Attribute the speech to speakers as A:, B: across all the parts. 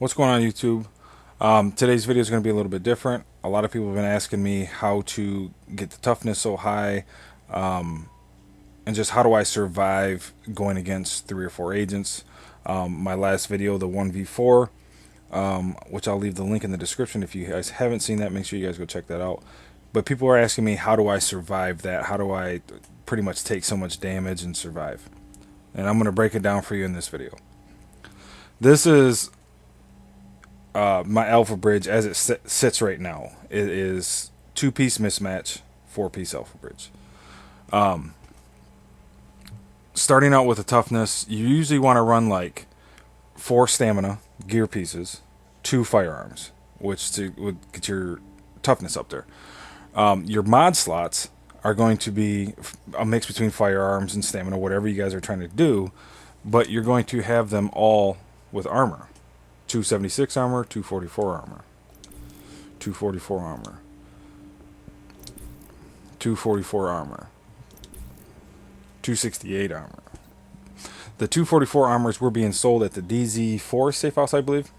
A: What's going on, YouTube? Today's video is going to be a little bit different. A lot of people have been asking me how to get the toughness so high, and just how do I survive going against 3 or 4 agents. My last video, the 1v4, which I'll leave the link in the description. If you guys haven't seen that, make sure you guys go check that out. But people are asking me, how do I survive that? How do I pretty much take so much damage and survive? And I'm going to break it down for you in this video. This is my alpha bridge as it sits right now. It is 2-piece mismatch, 4-piece alpha bridge. Starting out with the toughness, you usually want to run like 4 stamina gear pieces, 2 firearms, which would get your toughness up there. Your mod slots are going to be a mix between firearms and stamina, whatever you guys are trying to do, but you're going to have them all with armor. 276 armor, 244 armor, 244 armor, 244 armor, 268 armor. The 244 armors were being sold at the DZ4 safe house, I believe.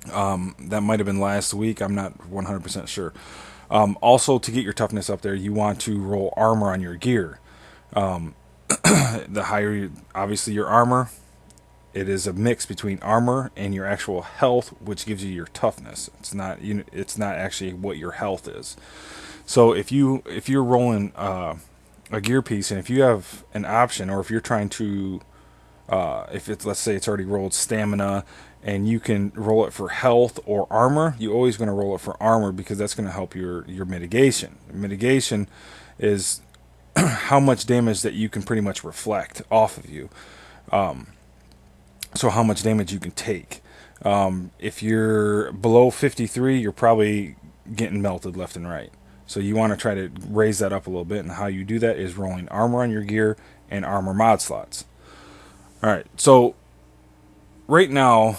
A: That might have been last week. I'm not 100% sure. Also, to get your toughness up there, you want to roll armor on your gear. The higher, obviously, your armor, it is a mix between armor and your actual health, which gives you your toughness. It's not actually what your health is. So if you're rolling a gear piece, and if you have an option, or if you're trying to, let's say it's already rolled stamina, and you can roll it for health or armor, you're always going to roll it for armor, because that's going to help your mitigation. Mitigation is how much damage that you can pretty much reflect off of you. So how much damage you can take. If you're below 53, you're probably getting melted left and right. So you want to try to raise that up a little bit, and how you do that is rolling armor on your gear and armor mod slots. Alright, so right now,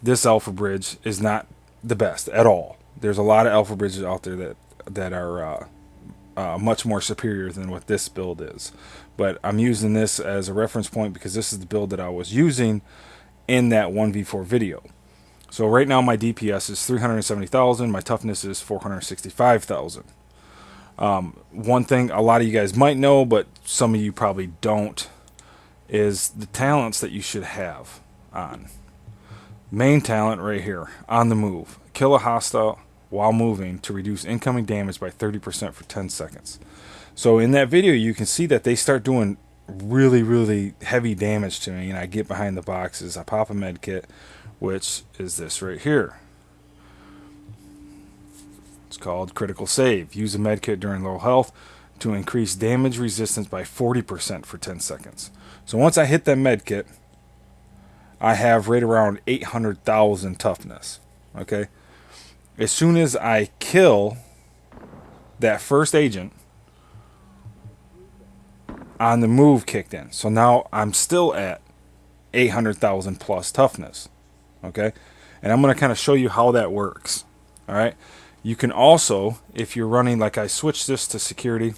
A: this alpha bridge is not the best at all. There's a lot of alpha bridges out there that are much more superior than what this build is. But I'm using this as a reference point because this is the build that I was using in that 1v4 video. So right now my DPS is 370,000, my toughness is 465,000. One thing a lot of you guys might know, but some of you probably don't, is the talents that you should have on. Main talent right here, on the move. Kill a hostile while moving to reduce incoming damage by 30% for 10 seconds. So in that video, you can see that they start doing really, really heavy damage to me, and I get behind the boxes. I pop a med kit, which is this right here. It's called Critical Save. Use a med kit during low health to increase damage resistance by 40% for 10 seconds. So once I hit that med kit, I have right around 800,000 toughness. Okay? As soon as I kill that first agent, on the move kicked in. So now I'm still at 800,000 plus toughness. Okay? And I'm going to kind of show you how that works. All right? You can also, if you're running, like I switched this to security.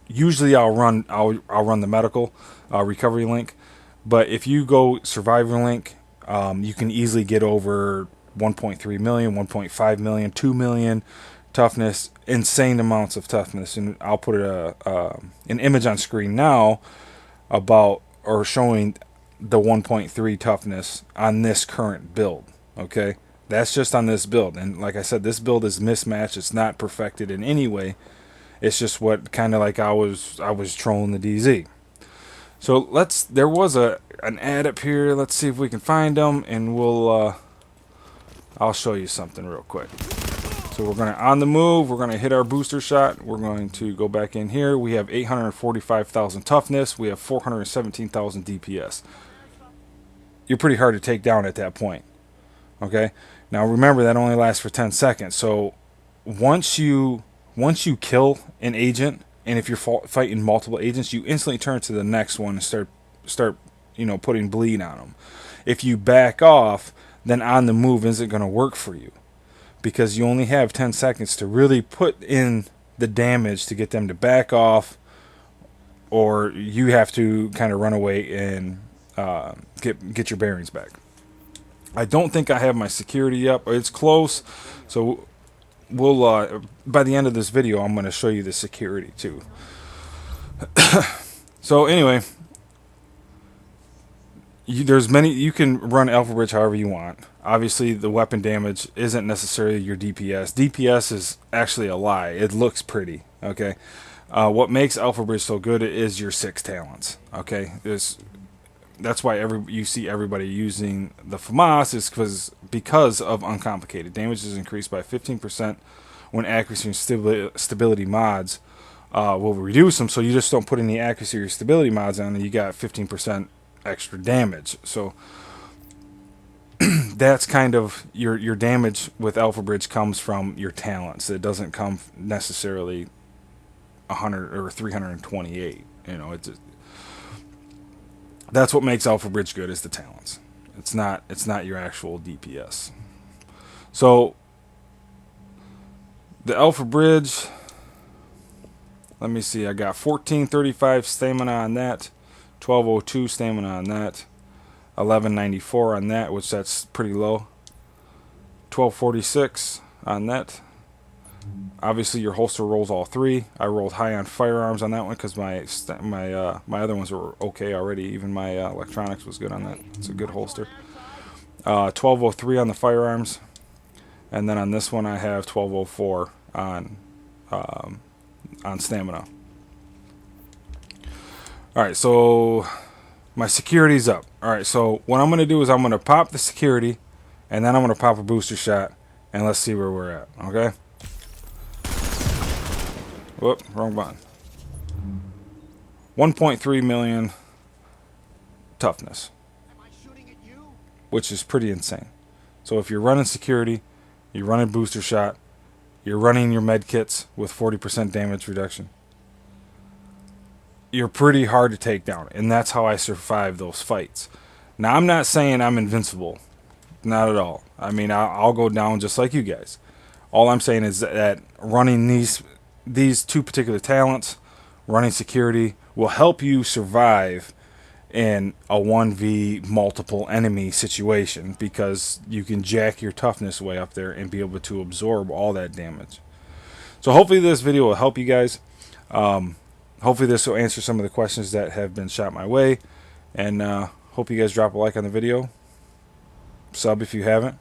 A: Usually I'll run the medical recovery link. But if you go survivor link, you can easily get over 1.3 million, 1.5 million, 2 million toughness, insane amounts of toughness. And I'll put an image on screen now about, or showing the 1.3 toughness on this current build. Okay, that's just on this build. And like I said, this build is mismatched. It's not perfected in any way. It's just what kind of like I was trolling the DZ. So there was an ad up here. Let's see if we can find them, and I'll show you something real quick. So we're going to, on the move, we're going to hit our booster shot. We're going to go back in here. We have 845,000 toughness. We have 417,000 DPS. You're pretty hard to take down at that point. Okay? Now remember, that only lasts for 10 seconds. So once you kill an agent, and if you're fighting multiple agents, you instantly turn to the next one and start putting bleed on them. If you back off, then on the move isn't going to work for you, because you only have 10 seconds to really put in the damage to get them to back off, or you have to kind of run away and get your bearings back. I don't think I have my security up. It's close. So we'll by the end of this video, I'm going to show you the security too. So anyway, there's many. You can run Alpha Bridge however you want. Obviously, the weapon damage isn't necessarily your DPS. DPS is actually a lie. It looks pretty. Okay. What makes Alpha Bridge so good is your 6 talents. Okay. That's why you see everybody using the FAMAS is because of uncomplicated. Damage is increased by 15% when accuracy and stability mods will reduce them. So you just don't put any accuracy or stability mods on, and you got 15% extra damage. So that's kind of your damage with Alpha Bridge comes from your talents. It doesn't come necessarily 100 or 328. You know, that's what makes Alpha Bridge good, is the talents. It's not your actual DPS. So the Alpha Bridge, let me see, I got 1435 stamina on that, 1202 stamina on that, 1194 on that, which that's pretty low, 1246 on that. Obviously, your holster rolls all 3. I rolled high on firearms on that one because my other ones were okay already. Even my electronics was good on that. It's a good holster. 1203 on the firearms, and then on this one I have 1204 on stamina. All right, so my security's up. All right, so what I'm gonna do is I'm gonna pop the security, and then I'm gonna pop a booster shot, and let's see where we're at. Okay. Whoop, wrong button. 1.3 million toughness, which is pretty insane. So if you're running security, you're running booster shot, you're running your med kits with 40% damage reduction, you're pretty hard to take down. And that's how I survived those fights. Now, I'm not saying I'm invincible. Not at all. I mean, I'll go down just like you guys. All I'm saying is that running these 2 particular talents, running security, will help you survive in a 1v multiple enemy situation, because you can jack your toughness way up there and be able to absorb all that damage. So hopefully this video will help you guys. Hopefully this will answer some of the questions that have been shot my way, and hope you guys drop a like on the video, sub if you haven't,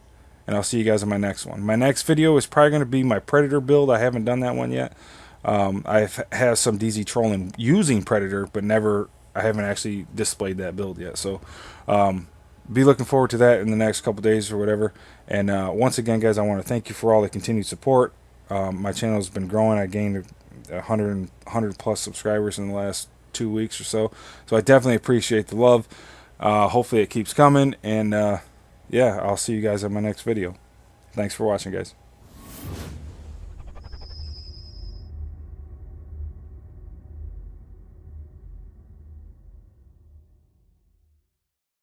A: and I'll see you guys in my next one. My next video is probably going to be my Predator build. I haven't done that one yet. I've had some DZ trolling using Predator, but I haven't actually displayed that build yet. So be looking forward to that in the next couple days or whatever. And once again, guys, I want to thank you for all the continued support. My channel has been growing. I gained 100 plus subscribers in the last 2 weeks or so. So I definitely appreciate the love. Hopefully it keeps coming. And yeah, I'll see you guys in my next video. Thanks for watching, guys.